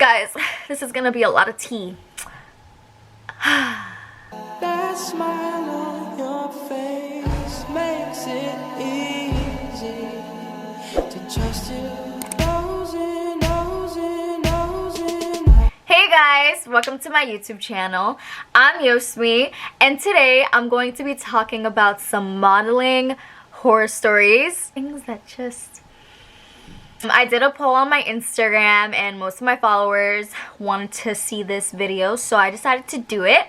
Guys, this is gonna be a lot of tea. That smile on your face makes it easy to trust you. Hey guys, welcome to my YouTube channel. I'm Yosmi, and today I'm going to be talking about some modeling horror stories. Things that just... I did a poll on my Instagram and most of my followers wanted to see this video, so I decided to do it.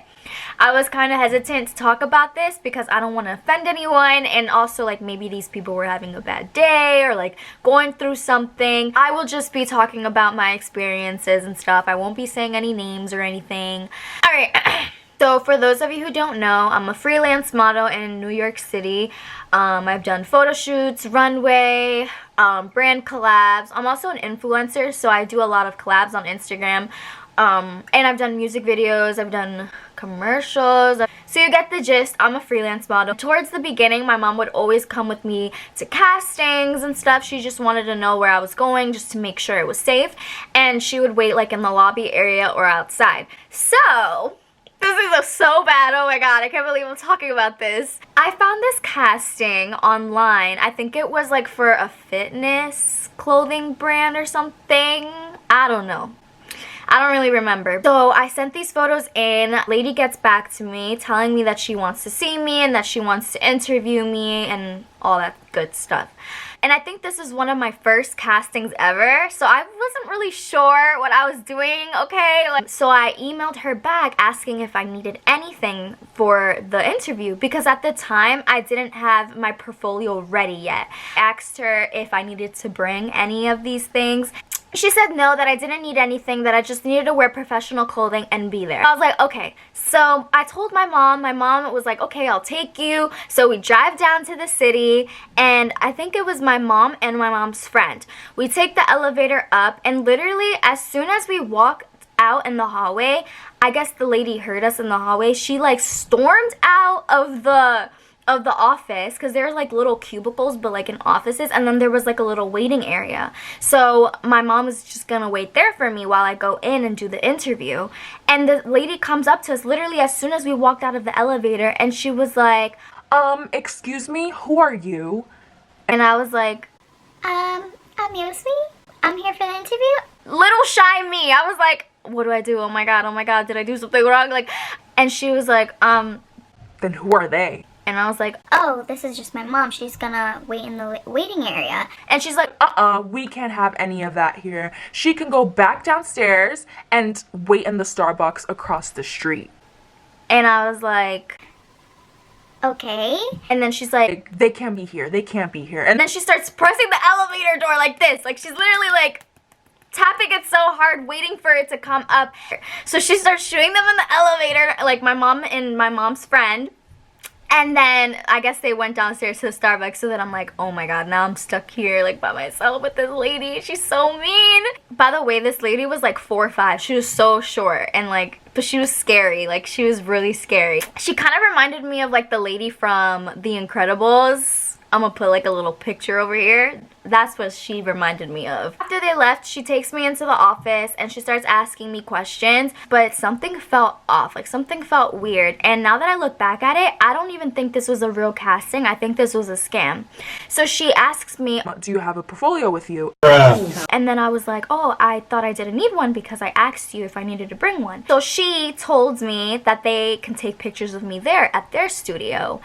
I was kind of hesitant to talk about this because I don't want to offend anyone, and also like maybe these people were having a bad day or like going through something. I will just be talking about my experiences and stuff. I won't be saying any names or anything. Alright, so for those of you who don't know, I'm a freelance model in New York City. I've done photo shoots, runway, brand collabs. I'm also an influencer, so I do a lot of collabs on Instagram. And I've done music videos, I've done commercials. So you get the gist. I'm a freelance model. Towards the beginning, my mom would always come with me to castings and stuff. She just wanted to know where I was going just to make sure it was safe. And she would wait like in the lobby area or outside. So... this is so bad. Oh my god, I can't believe I'm talking about this. I found this casting online. I think it was like for a fitness clothing brand or something. I don't know. I don't really remember. So I sent these photos in. Lady gets back to me telling me that she wants to see me and that she wants to interview me and all that good stuff. And I think this is one of my first castings ever, so I wasn't really sure what I was doing, okay? So I emailed her back asking if I needed anything for the interview, because at the time I didn't have my portfolio ready yet. I asked her if I needed to bring any of these things. She said no, that I didn't need anything, that I just needed to wear professional clothing and be there. I was like, okay. So I told my mom. My mom was like, okay, I'll take you. So we drive down to the city, and I think it was my mom and my mom's friend. We take the elevator up, and literally as soon as we walk out in the hallway, I guess the lady heard us in the hallway. She like stormed out of the office, because there were like little cubicles but like in offices, and then there was like a little waiting area. So my mom was just gonna wait there for me while I go in and do the interview. And the lady comes up to us literally as soon as we walked out of the elevator, and she was like, excuse me, who are you? And I was like, I'm Yosmi. I'm here for the interview. Little shy me. I was like, what do I do? Oh my god, did I do something wrong? Like, and she was like, then who are they? And I was like, oh, this is just my mom. She's gonna wait in the waiting area. And she's like, we can't have any of that here. She can go back downstairs and wait in the Starbucks across the street. And I was like, okay. And then she's like, they can't be here. They can't be here. And then she starts pressing the elevator door like this. Like, she's literally like tapping it so hard, waiting for it to come up. So she starts shooting them in the elevator, like my mom and my mom's friend. And then I guess they went downstairs to the Starbucks, so then I'm like, oh my god, now I'm stuck here like by myself with this lady. She's so mean. By the way, this lady was like 4'5". She was so short, and like, but she was scary. Like, she was really scary. She kind of reminded me of like the lady from The Incredibles. I'm gonna put like a little picture over here. That's what she reminded me of. After they left, she takes me into the office and she starts asking me questions, but something felt off. Like, something felt weird. And now that I look back at it, I don't even think this was a real casting. I think this was a scam. So she asks me, do you have a portfolio with you? And then I was like, oh, I thought I didn't need one because I asked you if I needed to bring one. So she told me that they can take pictures of me there at their studio.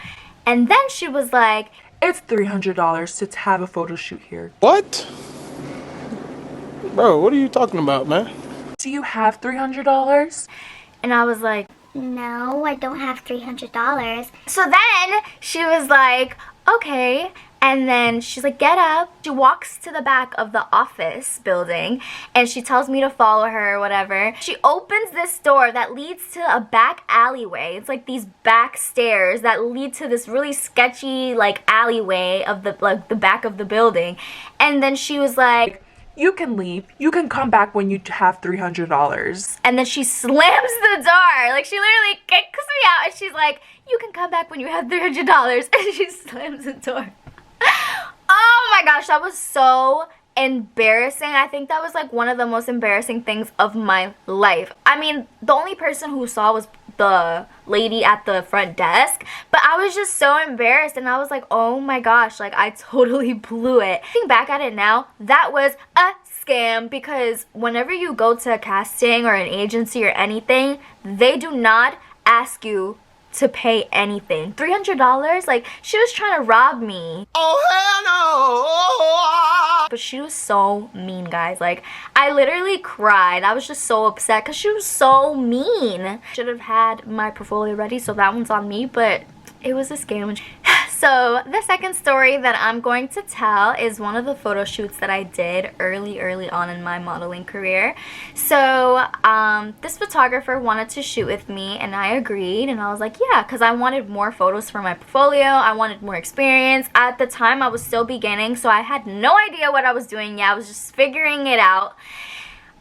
And then she was like, it's $300 to have a photo shoot here. What? Bro, what are you talking about, man? Do you have $300? And I was like, no, I don't have $300. So then she was like, okay. And then she's like, get up. She walks to the back of the office building and she tells me to follow her or whatever. She opens this door that leads to a back alleyway. It's like these back stairs that lead to this really sketchy like alleyway of the back of the building. And then she was like, you can leave. You can come back when you have $300. And then she slams the door. Like, she literally kicks me out and she's like, you can come back when you have $300. And she slams the door. Oh my gosh, that was so embarrassing. I think that was like one of the most embarrassing things of my life. I mean, the only person who saw was the lady at the front desk, but I was just so embarrassed, and I was like, oh my gosh, like I totally blew it. Looking back at it now, that was a scam, because whenever you go to a casting or an agency or anything, they do not ask you to pay anything. $300? Like, she was trying to rob me. Oh hell no! But she was so mean, guys. Like, I literally cried. I was just so upset because she was so mean. Should have had my portfolio ready, so that one's on me, but it was a scam. So the second story that I'm going to tell is one of the photo shoots that I did early on in my modeling career. So this photographer wanted to shoot with me, and I agreed, and I was like, yeah, because I wanted more photos for my portfolio. I wanted more experience. At the time, I was still beginning, so I had no idea what I was doing. Yeah, I was just figuring it out.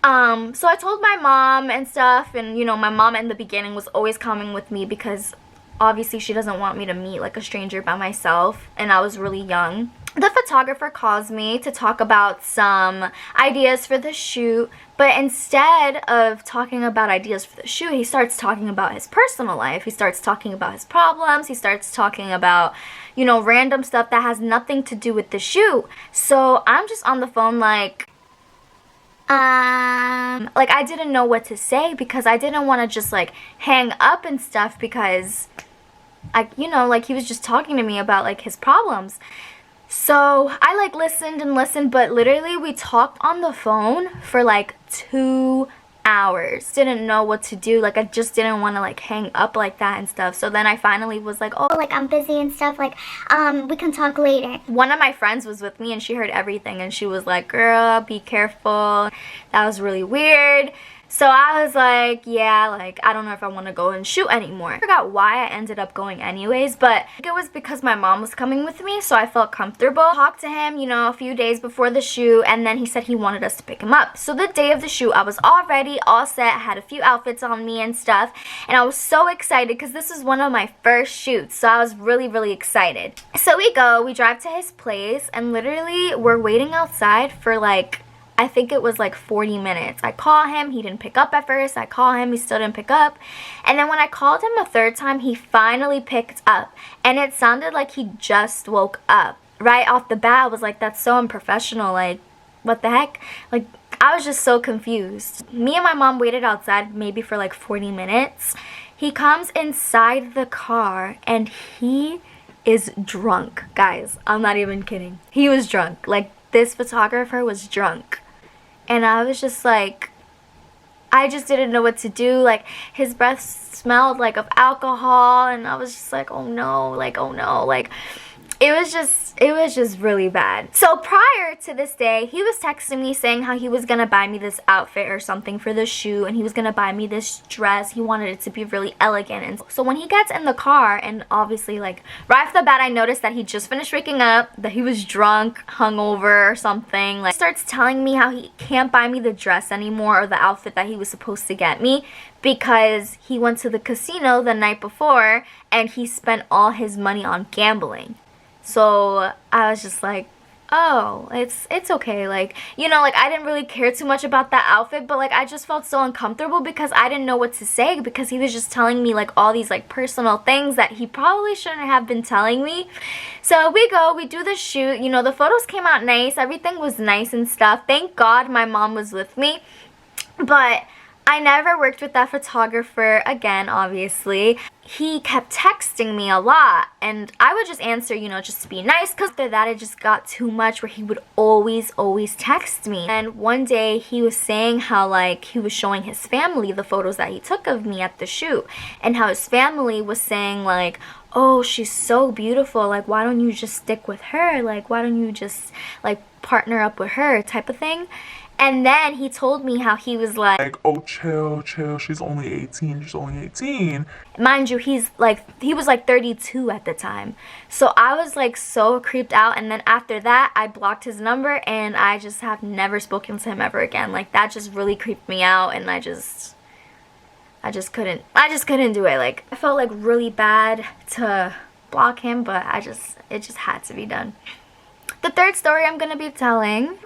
So I told my mom and stuff, and you know, my mom in the beginning was always coming with me because obviously she doesn't want me to meet like a stranger by myself, and I was really young. The photographer calls me to talk about some ideas for the shoot, but instead of talking about ideas for the shoot, he starts talking about his personal life. He starts talking about his problems. He starts talking about, you know, random stuff that has nothing to do with the shoot. So I'm just on the phone like I didn't know what to say, because I didn't want to just like hang up and stuff, because you know, like he was just talking to me about like his problems. So I like listened and listened, but literally we talked on the phone for like 2 hours. Didn't know what to do. Like I just didn't want to like hang up like that and stuff. So then I finally was like, oh, Like, I'm busy and stuff. Like, we can talk later. one of my friends was with me and she heard everything, and she was like, girl, be careful. That was really weird. So I was like, yeah, like, I don't know if I want to go and shoot anymore. I forgot why I ended up going anyways, but it was because my mom was coming with me, so I felt comfortable. Talked to him, you know, a few days before the shoot, and then he said he wanted us to pick him up. So the day of the shoot, I was all ready, all set, had a few outfits on me and stuff, and I was so excited because this was one of my first shoots, so I was really excited. So we drive to his place, and literally we're waiting outside for like, I think it was like 40 minutes. I call him, he didn't pick up at first. I call him, he still didn't pick up. And then when I called him a third time, he finally picked up. And it sounded like he just woke up. Right off the bat, I was like, that's so unprofessional. Like, what the heck? Like, I was just so confused. Me and my mom waited outside maybe for like 40 minutes. He comes inside the car and he is drunk. Guys, I'm not even kidding. He was drunk. Like, this photographer was drunk. And I was just like, I just didn't know what to do. Like, his breath smelled like of alcohol, and I was just like, oh no, like, oh no. Like, it was just really bad. So prior to this day, he was texting me saying how he was gonna buy me this outfit or something for the shoot, and he was gonna buy me this dress. He wanted it to be really elegant. And so when he gets in the car, and obviously like right off the bat I noticed that he just finished waking up, that he was drunk, hungover or something. Like, he starts telling me how he can't buy me the dress anymore or the outfit that he was supposed to get me, because he went to the casino the night before and he spent all his money on gambling. So I was just like, oh, it's okay. Like, you know, like, I didn't really care too much about that outfit, but like I just felt so uncomfortable because I didn't know what to say, because he was just telling me like all these like personal things that he probably shouldn't have been telling me. So we do the shoot, you know, the photos came out nice, everything was nice and stuff. Thank God my mom was with me. But I never worked with that photographer again, obviously. He kept texting me a lot, and I would just answer, you know, just to be nice, because after that it just got too much where he would always text me. And one day he was saying how like he was showing his family the photos that he took of me at the shoot, and how his family was saying like, oh, she's so beautiful, like, why don't you just stick with her, like, why don't you just like partner up with her, type of thing. And then he told me how he was like, oh, chill, she's only 18. Mind you, he was like 32 at the time. So I was like so creeped out, and then after that, I blocked his number, and I just have never spoken to him ever again. Like, that just really creeped me out, and I just couldn't do it. Like, I felt like really bad to block him, but it just had to be done. The third story I'm gonna be telling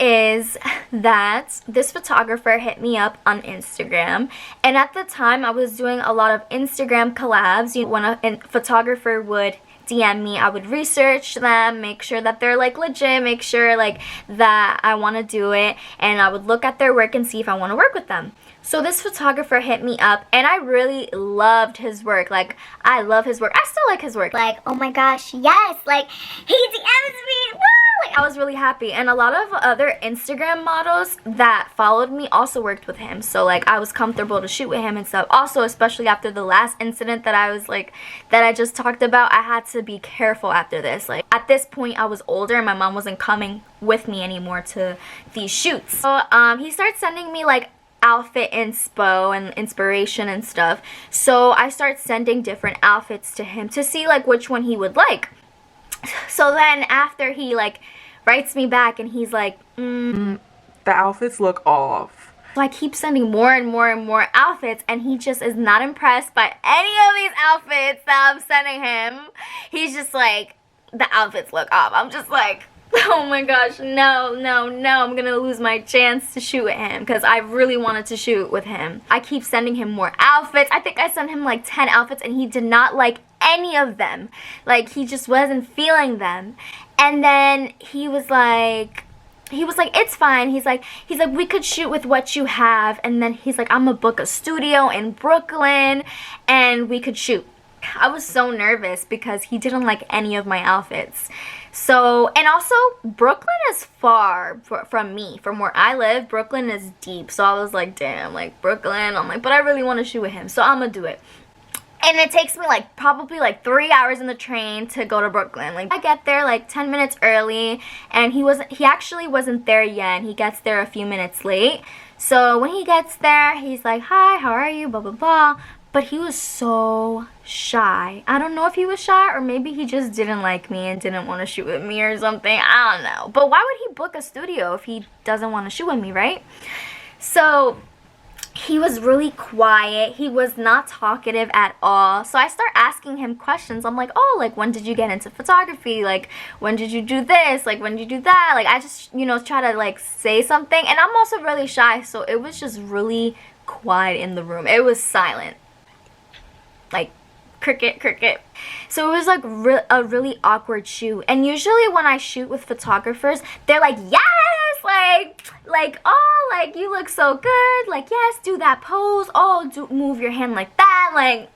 is that this photographer hit me up on Instagram, and at the time I was doing a lot of Instagram collabs. When a photographer would DM me, I would research them, make sure that they're like legit, make sure like that I want to do it, and I would look at their work and see if I want to work with them. So this photographer hit me up, and I really loved his work. Like, I love his work. I still like his work. Like, oh my gosh, yes, like, he DMs me, woo! Like, I was really happy, and a lot of other Instagram models that followed me also worked with him. So like, I was comfortable to shoot with him and stuff. Also, especially after the last incident that I just talked about, I had to be careful after this. Like, at this point, I was older, and my mom wasn't coming with me anymore to these shoots. So he started sending me like outfit inspo and inspiration and stuff. So I start sending different outfits to him to see like which one he would like. So then after he like writes me back and he's like, the outfits look off. So I keep sending more and more and more outfits, and he just is not impressed by any of these outfits that I'm sending him. He's just like, the outfits look off. I'm just like, oh my gosh, no, no, no, I'm gonna lose my chance to shoot with him because I really wanted to shoot with him. I keep sending him more outfits. I think I sent him like 10 outfits and he did not like any of them. Like, he just wasn't feeling them. And then he was like, it's fine. He's like, we could shoot with what you have. And then he's like, I'm gonna book a studio in Brooklyn and we could shoot. I was so nervous because he didn't like any of my outfits. So, and also, Brooklyn is far from me. From where I live, Brooklyn is deep. So I was like, damn, like Brooklyn. I'm like, but I really want to shoot with him. So I'm going to do it. And it takes me like probably like 3 hours in the train to go to Brooklyn. Like, I get there like 10 minutes early, and he actually wasn't there yet. He gets there a few minutes late. So when he gets there, he's like, hi, how are you, blah, blah, blah. But he was so shy. I don't know if he was shy or maybe he just didn't like me and didn't want to shoot with me or something. I don't know. But why would he book a studio if he doesn't want to shoot with me, right? So he was really quiet. He was not talkative at all. So I start asking him questions. I'm like, oh, like, when did you get into photography? Like, when did you do this? Like, when did you do that? Like, I just, try to like say something. And I'm also really shy. So it was just really quiet in the room. It was silent. Like, cricket, cricket. So it was like a really awkward shoot. And usually when I shoot with photographers, they're like, yes, like, oh, like, you look so good. Like, yes, do that pose. Oh, move your hand like that. Like,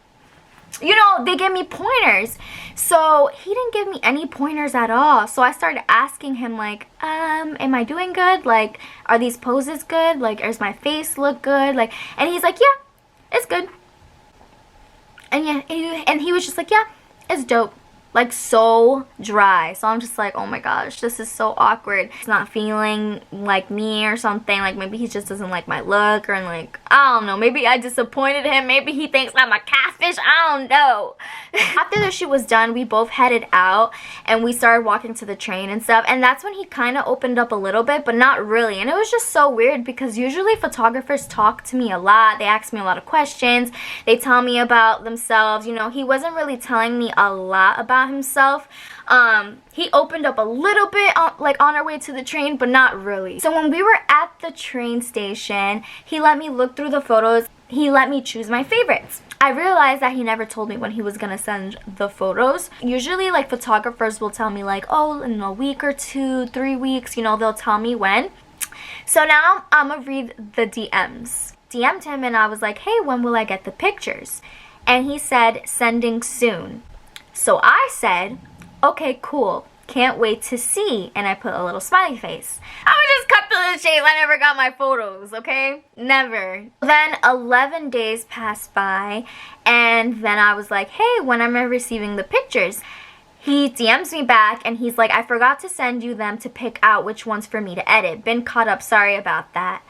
they give me pointers. So he didn't give me any pointers at all. So I started asking him like, am I doing good? Like, are these poses good? Like, does my face look good? Like, and he's like, yeah, it's good. And yeah, and he was just like, yeah, it's dope. Like, so dry. So I'm just like, oh my gosh, this is so awkward. He's not feeling like me or something. Like, maybe he just doesn't like my look, or like, I don't know. Maybe I disappointed him. Maybe he thinks I'm a catfish. I don't know. After the shoot was done, we both headed out and we started walking to the train and stuff. And that's when he kind of opened up a little bit, but not really. And it was just so weird because usually photographers talk to me a lot. They ask me a lot of questions. They tell me about themselves. He wasn't really telling me a lot about himself. He opened up a little bit on our way to the train, but not really. So when we were at the train station, he let me look through the photos. He let me choose my favorites. I realized that he never told me when he was gonna send the photos. Usually, like, photographers will tell me like, oh, in a week or 2, 3 weeks, they'll tell me when. So now I'm gonna read the DMs. DM'd him and I was like, hey, when will I get the pictures? And he said, sending soon. So I said, okay, cool. Can't wait to see. And I put a little smiley face. I was just cut to the chase. I never got my photos, okay? Never. Then 11 days passed by. And then I was like, hey, when am I receiving the pictures? He DMs me back and he's like, I forgot to send you them to pick out which ones for me to edit. Been caught up. Sorry about that.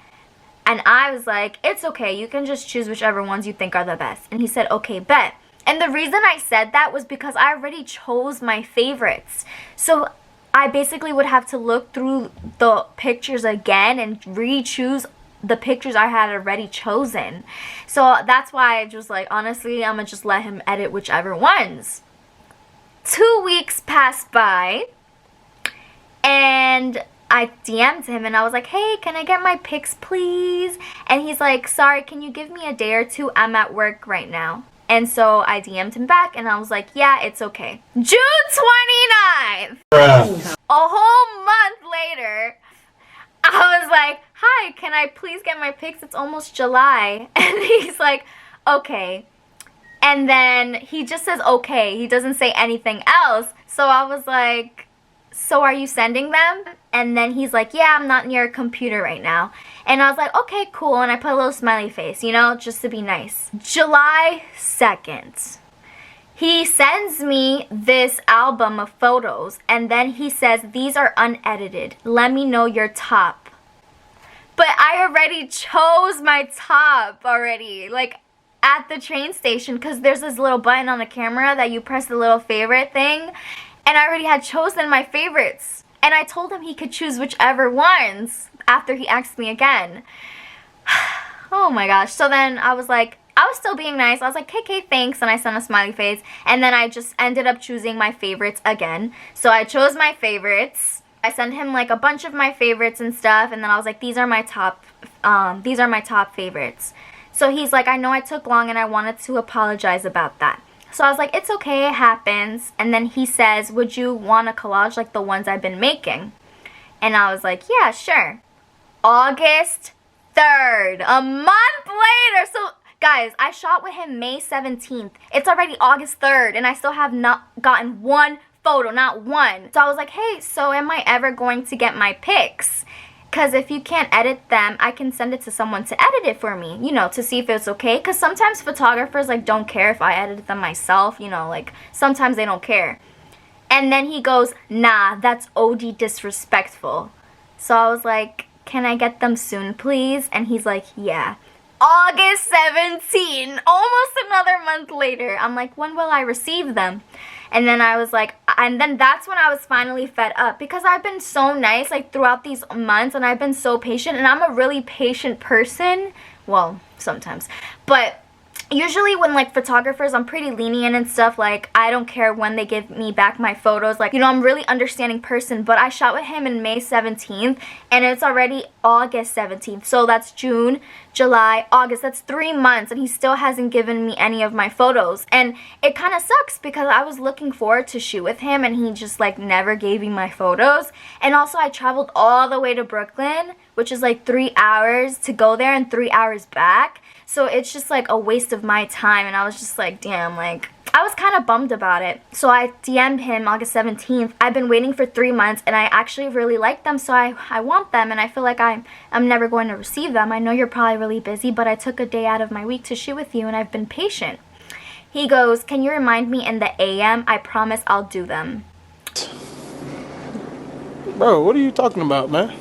And I was like, it's okay. You can just choose whichever ones you think are the best. And he said, okay, bet. And the reason I said that was because I already chose my favorites. So I basically would have to look through the pictures again and re-choose the pictures I had already chosen. So that's why I was like, honestly, I'm going to just let him edit whichever ones. 2 weeks passed by and I DM'd him and I was like, hey, can I get my pics, please? And he's like, sorry, can you give me a day or two? I'm at work right now. And so I DM'd him back and I was like, yeah, it's okay. June 29th! A whole month later, I was like, hi, can I please get my pics? It's almost July. And he's like, okay. And then he just says okay. He doesn't say anything else. So I was like, so are you sending them? And then he's like, yeah, I'm not near a computer right now. And I was like, okay, cool. And I put a little smiley face, you know, just to be nice. July 2nd. He sends me this album of photos. And then he says, these are unedited. Let me know your top. But I already chose my top already. Like, at the train station, because there's this little button on the camera that you press the little favorite thing. And I already had chosen my favorites. And I told him he could choose whichever ones after he asked me again. Oh my gosh. So then I was like, I was still being nice. I was like, KK, thanks. And I sent a smiley face. And then I just ended up choosing my favorites again. So I chose my favorites. I sent him like a bunch of my favorites and stuff. And then I was like, these are my top favorites. So he's like, I know I took long and I wanted to apologize about that. So I was like, it's okay, it happens. And then he says, would you want a collage like the ones I've been making? And I was like, yeah, sure. August 3rd, a month later. So guys, I shot with him May 17th. It's already August 3rd and I still have not gotten one photo, not one. So I was like, hey, so am I ever going to get my pics? Because if you can't edit them, I can send it to someone to edit it for me, you know, to see if it's okay. Because sometimes photographers, like, don't care if I edit them myself, you know, like, sometimes they don't care. And then he goes, nah, that's OD disrespectful. So I was like, can I get them soon, please? And he's like, yeah. August 17, almost another month later. I'm like, when will I receive them? And then I was like, and then that's when I was finally fed up because I've been so nice like throughout these months and I've been so patient and I'm a really patient person. Well, sometimes. But usually when like photographers, I'm pretty lenient and stuff. Like I don't care when they give me back my photos. Like, you know, I'm a really understanding person. But I shot with him in May 17th and it's already August 17th. So that's June, July, August. That's 3 months and he still hasn't given me any of my photos. And it kind of sucks because I was looking forward to shoot with him and he just like never gave me my photos. And also I traveled all the way to Brooklyn, which is like 3 hours to go there and 3 hours back. So it's just like a waste of my time and I was just like, damn, like I was kind of bummed about it. So I DM'd him August 17th. I've been waiting for 3 months and I actually really like them, so I want them and I feel like I'm never going to receive them. I know you're probably really busy, but I took a day out of my week to shoot with you and I've been patient. He goes, can you remind me in the AM? I promise I'll do them. Bro, what are you talking about, man?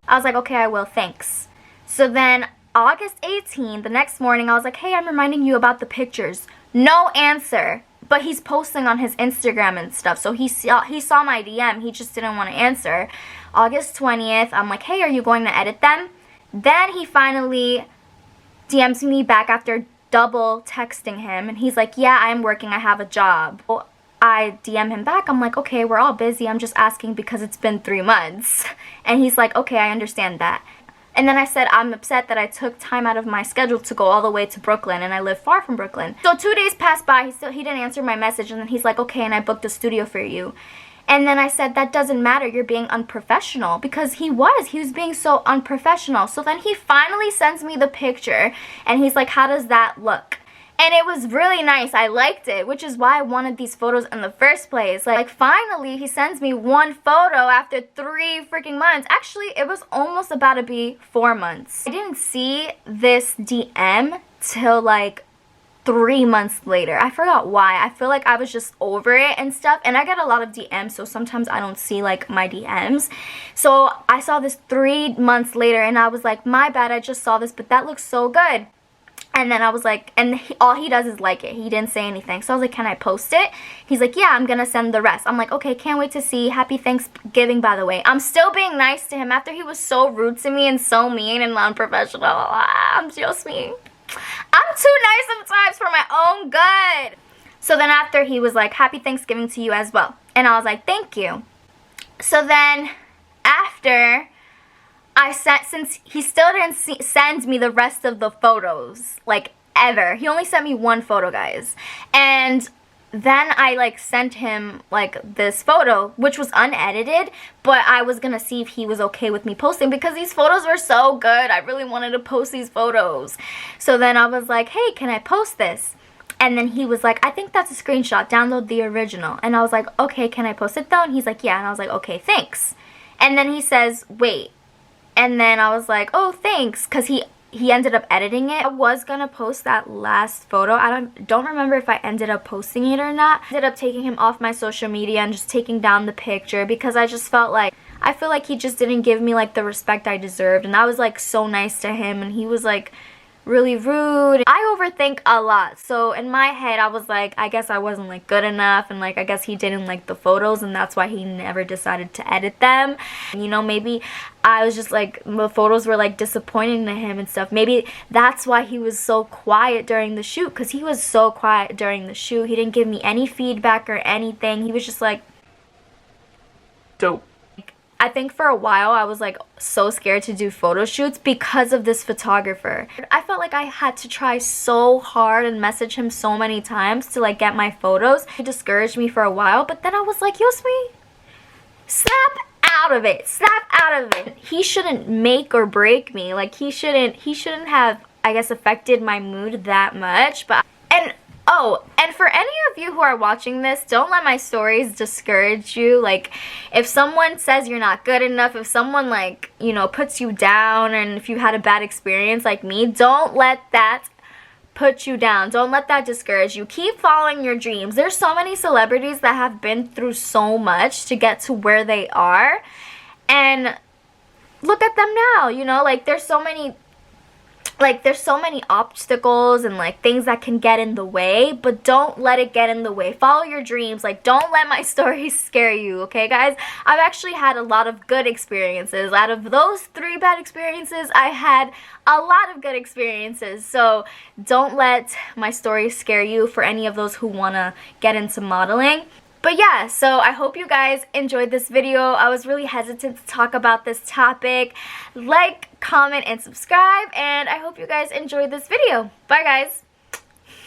I was like, okay, I will, thanks. So then August 18th, the next morning, I was like, hey, I'm reminding you about the pictures. No answer. But he's posting on his Instagram and stuff. So he saw my DM. He just didn't want to answer. August 20th, I'm like, hey, are you going to edit them? Then he finally DMs me back after double texting him. And he's like, yeah, I'm working. I have a job. Well, I DM him back. I'm like, okay, we're all busy. I'm just asking because it's been 3 months. And he's like, okay, I understand that. And then I said, I'm upset that I took time out of my schedule to go all the way to Brooklyn, and I live far from Brooklyn. So 2 days passed by, he didn't answer my message, and then he's like, okay, and I booked a studio for you. And then I said, that doesn't matter, you're being unprofessional, because he was being so unprofessional. So then he finally sends me the picture, and he's like, how does that look? And it was really nice. I liked it, which is why I wanted these photos in the first place. Like finally, he sends me one photo after 3 freaking months. Actually, it was almost about to be 4 months. I didn't see this DM till like 3 months later. I forgot why. I feel like I was just over it and stuff. And I get a lot of DMs, so sometimes I don't see like my DMs. So I saw this 3 months later and I was like, my bad, I just saw this, but that looks so good. And then I was like, and all he does is like it. He didn't say anything. So I was like, can I post it? He's like, yeah, I'm going to send the rest. I'm like, okay, can't wait to see. Happy Thanksgiving, by the way. I'm still being nice to him after he was so rude to me and so mean and unprofessional. I'm just me. I'm too nice sometimes for my own good. So then after he was like, happy Thanksgiving to you as well. And I was like, thank you. So then after after I sent, since he still didn't send me the rest of the photos, like, ever. He only sent me one photo, guys. And then I, like, sent him, like, this photo, which was unedited, but I was gonna see if he was okay with me posting, because these photos were so good. I really wanted to post these photos. So then I was like, hey, can I post this? And then he was like, I think that's a screenshot. Download the original. And I was like, okay, can I post it though? And he's like, yeah. And I was like, okay, thanks. And then he says, wait. And then I was like, oh, thanks, because he ended up editing it. I was gonna post that last photo. I don't remember if I ended up posting it or not. I ended up taking him off my social media and just taking down the picture, because I just felt like, I feel like he just didn't give me, like, the respect I deserved. And I was, like, so nice to him, and he was, like, really rude. I overthink a lot, so in my head I was like, I guess I wasn't, like, good enough, and, like, I guess he didn't like the photos, and that's why he never decided to edit them. And, you know, maybe I was just like, the photos were, like, disappointing to him and stuff. Maybe that's why he was so quiet during the shoot, because he was so quiet during the shoot. He didn't give me any feedback or anything. He was just like, Dope. I think for a while I was, like, so scared to do photo shoots because of this photographer. I felt like I had to try so hard and message him so many times to, like, get my photos. It discouraged me for a while, but then I was like, Yosmi, snap out of it. Snap out of it. He shouldn't make or break me. Like, he shouldn't have, I guess, affected my mood that much. But, and oh, and for any of you who are watching this, don't let my stories discourage you. Like, if someone says you're not good enough, if someone, like, you know, puts you down, and if you had a bad experience like me, don't let that put you down. Don't let that discourage you. Keep following your dreams. There's so many celebrities that have been through so much to get to where they are. And look at them now, you know, like, there's so many obstacles and, like, things that can get in the way, but don't let it get in the way. Follow your dreams. Like, don't let my stories scare you, okay, guys? I've actually had a lot of good experiences. Out of those 3 bad experiences, I had a lot of good experiences. So don't let my stories scare you, for any of those who want to get into modeling. But yeah, so I hope you guys enjoyed this video. I was really hesitant to talk about this topic. Like, comment, and subscribe, and I hope you guys enjoyed this video. Bye, guys.